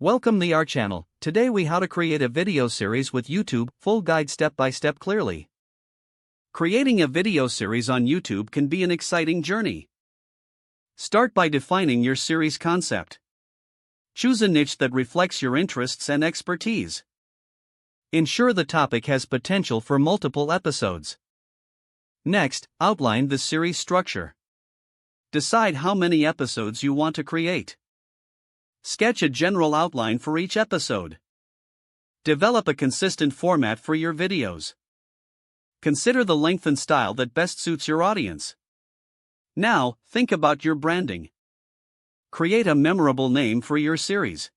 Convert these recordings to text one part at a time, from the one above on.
Welcome to our channel. Today we how to create a video series with YouTube, full guide step by step clearly. Creating a video series on YouTube can be an exciting journey. Start by defining your series concept. Choose a niche that reflects your interests and expertise. Ensure the topic has potential for multiple episodes. Next, outline the series structure. Decide how many episodes you want to create. Sketch a general outline for each episode. Develop a consistent format for your videos. Consider the length and style that best suits your audience. Now, think about your branding. Create a memorable name for your series.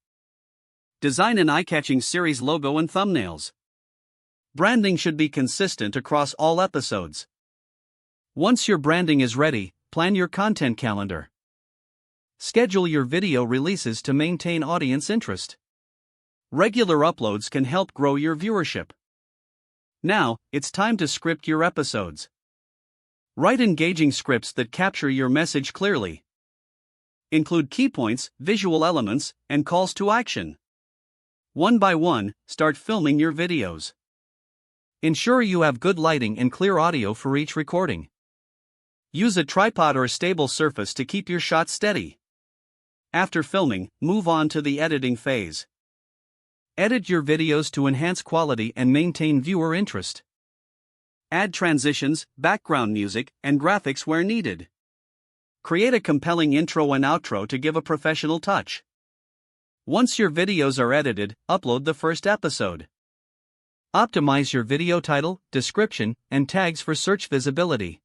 Design an eye-catching series logo and thumbnails. Branding should be consistent across all episodes. Once your branding is ready, plan your content calendar. Schedule your video releases to maintain audience interest. Regular uploads can help grow your viewership. Now, it's time to script your episodes. Write engaging scripts that capture your message clearly. Include key points, visual elements, and calls to action. One by one, start filming your videos. Ensure you have good lighting and clear audio for each recording. Use a tripod or stable surface to keep your shots steady. After filming, move on to the editing phase. Edit your videos to enhance quality and maintain viewer interest. Add transitions, background music, and graphics where needed. Create a compelling intro and outro to give a professional touch. Once your videos are edited, upload the first episode. Optimize your video title, description, and tags for search visibility.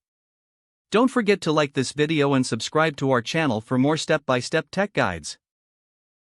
Don't forget to like this video and subscribe to our channel for more step-by-step tech guides.